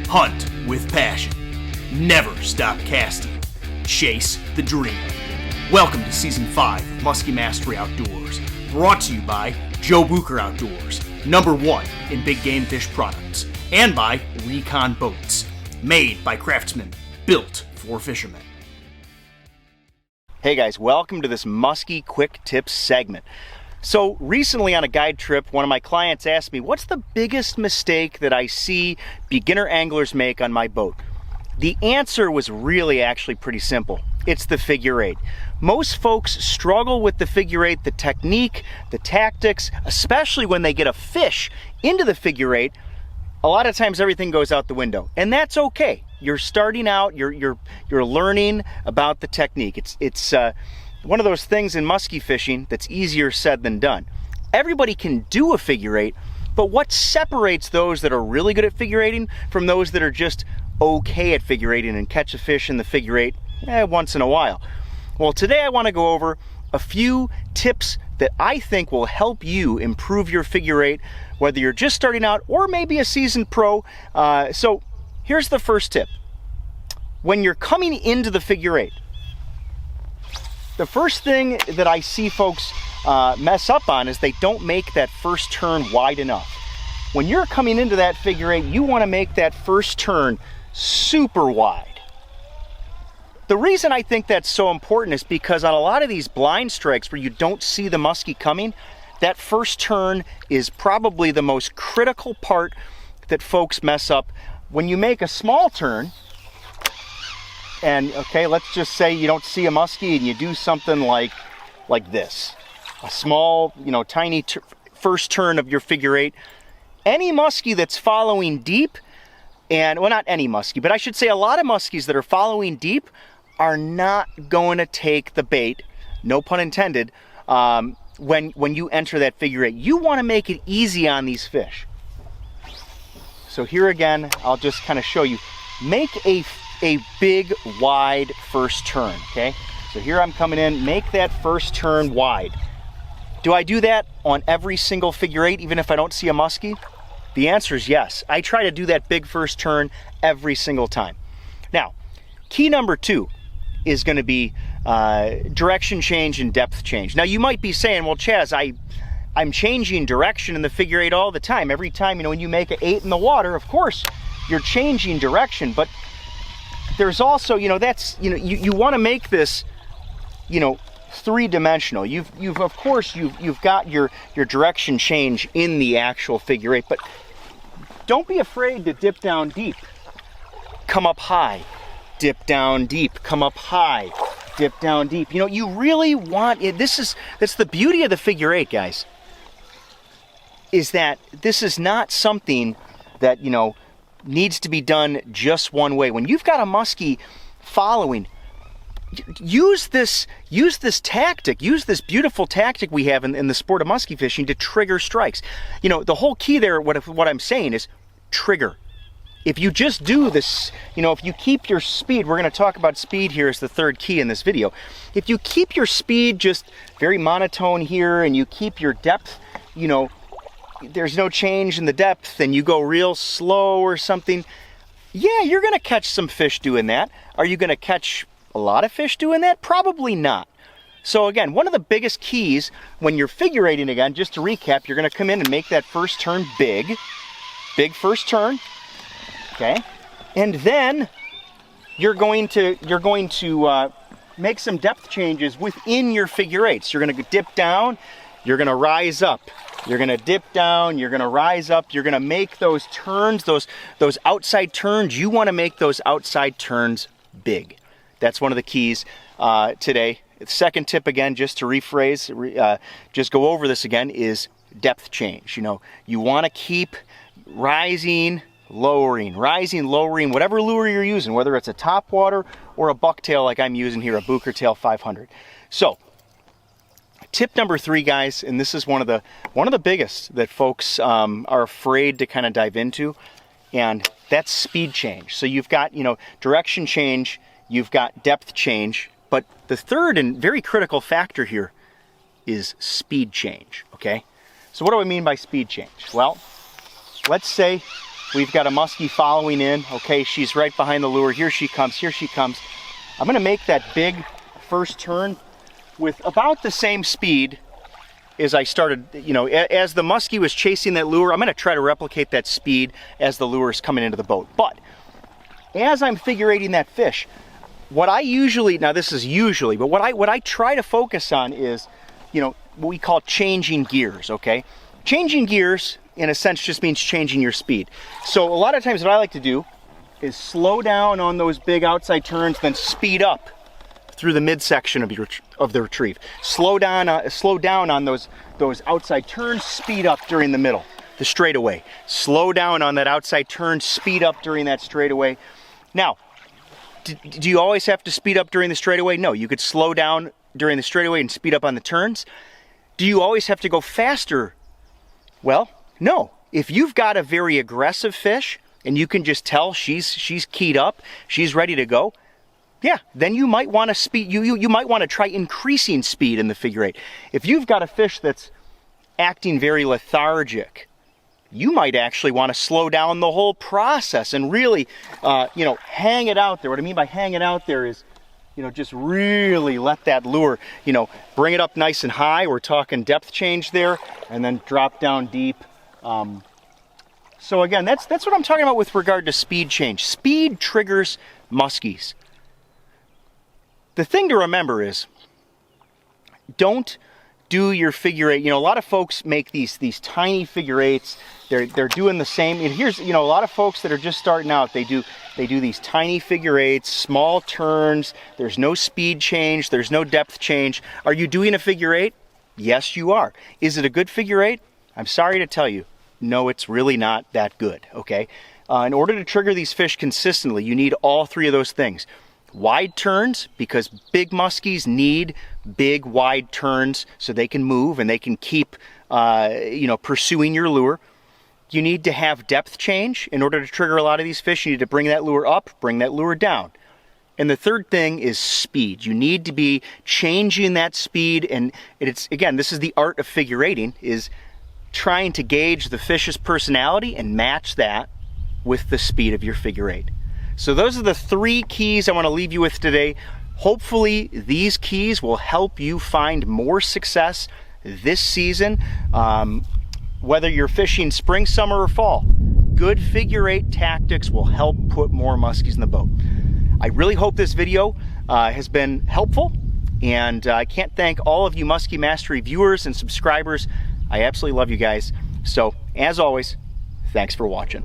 Hunt with passion. Never stop casting. Chase the dream. Welcome to Season 5 of Musky Mastery Outdoors, brought to you by Bucher Outdoors, #1 in big game fish products, and by Recon Boats, made by craftsmen, built for fishermen. Hey guys, welcome to this Musky Quick Tips segment. So recently on a guide trip, one of my clients asked me, what's the biggest mistake that I see beginner anglers make on my boat? The answer was really actually pretty simple. It's the figure-8. Most folks struggle with the figure-8, the technique, the tactics, especially when they get a fish into the figure-8. A lot of times everything goes out the window, and that's okay. You're starting out, you're learning about the technique. It's one of those things in musky fishing that's easier said than done. Everybody can do a figure-8, but what separates those that are really good at figure-8ing from those that are just okay at figure-8ing and catch a fish in the figure-8 once in a while? Well, today I want to go over a few tips that I think will help you improve your figure-8, whether you're just starting out or maybe a seasoned pro. So here's the first tip. When you're coming into the figure-8, the first thing that I see folks mess up on is they don't make that first turn wide enough. When you're coming into that figure-8, you want to make that first turn super wide. The reason I think that's so important is because on a lot of these blind strikes where you don't see the muskie coming, that first turn is probably the most critical part that folks mess up. When you make a small turn, and okay, let's just say you don't see a muskie and you do something like this, a small, tiny first turn of your figure-8. Any muskie that's following deep, and well, not any muskie, but I should say a lot of muskies that are following deep are not going to take the bait, no pun intended, when you enter that figure-8. You want to make it easy on these fish. So here again, I'll just kind of show you. Make a big, wide first turn, okay? So here I'm coming in, make that first turn wide. Do I do that on every single figure-8, even if I don't see a muskie? The answer is yes. I try to do that big first turn every single time. Now, key number 2 is going to be direction change and depth change. Now, you might be saying, well, Chaz, I'm changing direction in the figure-8 all the time. Every time, when you make an 8 in the water, of course, you're changing direction, but there's also, that's, you want to make this, three-dimensional. You've of course, you've got your direction change in the actual figure-8, but don't be afraid to dip down deep. Come up high, dip down deep, come up high, dip down deep. You really want it. That's the beauty of the figure-8, guys, is that this is not something that, needs to be done just one way. When you've got a muskie following, use this tactic, use this beautiful tactic we have in the sport of musky fishing to trigger strikes. The whole key there, what I'm saying is trigger. If you just do this, if you keep your speed, we're going to talk about speed here as the third key in this video. If you keep your speed just very monotone here and you keep your depth, there's no change in the depth and you go real slow or something, yeah, you're going to catch some fish doing that. Are you going to catch a lot of fish doing that? Probably not. So again, one of the biggest keys when you're figure-8ing, again, just to recap, you're going to come in and make that first turn big first turn, okay? And then you're going to make some depth changes within your figure-8. So you're going to dip down, you're going to rise up. You're going to dip down, you're going to rise up, you're going to make those turns, those outside turns. You want to make those outside turns big. That's one of the keys today. The second tip, again, just to rephrase, just go over this again, is depth change. You want to keep rising, lowering, whatever lure you're using, whether it's a topwater or a bucktail like I'm using here, a Bucher Tail 500. So, tip number 3, guys, and this is one of the biggest that folks are afraid to kind of dive into, and that's speed change. So you've got, direction change, you've got depth change, but the third and very critical factor here is speed change, okay? So what do I mean by speed change? Well, let's say We've got a muskie following in. Okay, she's right behind the lure. Here she comes, here she comes. I'm gonna make that big first turn with about the same speed as I started, you know, as the muskie was chasing that lure. I'm gonna try to replicate that speed as the lure is coming into the boat. But as I'm figure-8ing that fish, what I usually, now this is usually, but what I try to focus on is, you know, what we call changing gears, okay? Changing gears, in a sense, just means changing your speed. So a lot of times what I like to do is slow down on those big outside turns, then speed up through the midsection of the retrieve. Slow down on those outside turns, speed up during the middle, the straightaway. Slow down on that outside turn, speed up during that straightaway. Now, do you always have to speed up during the straightaway? No, you could slow down during the straightaway and speed up on the turns. Do you always have to go faster? Well, no. If you've got a very aggressive fish and you can just tell she's keyed up, she's ready to go, yeah, then you might want to speed. You might want to try increasing speed in the figure-8. If you've got a fish that's acting very lethargic, you might actually want to slow down the whole process and really, you know, hang it out there. What I mean by hang it out there is, you know, just really let that lure, you know, bring it up nice and high. We're talking depth change there, and then drop down deep. So again, that's what I'm talking about with regard to speed change. Speed triggers muskies. The thing to remember is, don't do your figure-8. You know, a lot of folks make these tiny figure-8s. They're doing the same. And here's, you know, a lot of folks that are just starting out, they do these tiny figure-8s, small turns. There's no speed change. There's no depth change. Are you doing a figure-8? Yes, you are. Is it a good figure-8? I'm sorry to tell you, no, it's really not that good. Okay. In order to trigger these fish consistently, you need all three of those things. Wide turns, because big muskies need big wide turns so they can move and they can keep you know, pursuing your lure. You need to have depth change. In order to trigger a lot of these fish, you need to bring that lure up, bring that lure down. And the third thing is speed. You need to be changing that speed, and it's, again, this is the art of figure-8ing, is trying to gauge the fish's personality and match that with the speed of your figure-8. So those are the three keys I want to leave you with today. Hopefully these keys will help you find more success this season. Whether you're fishing spring, summer, or fall, good figure-8 tactics will help put more muskies in the boat. I really hope this video has been helpful, and I can't thank all of you Muskie Mastery viewers and subscribers. I absolutely love you guys. So, as always, thanks for watching.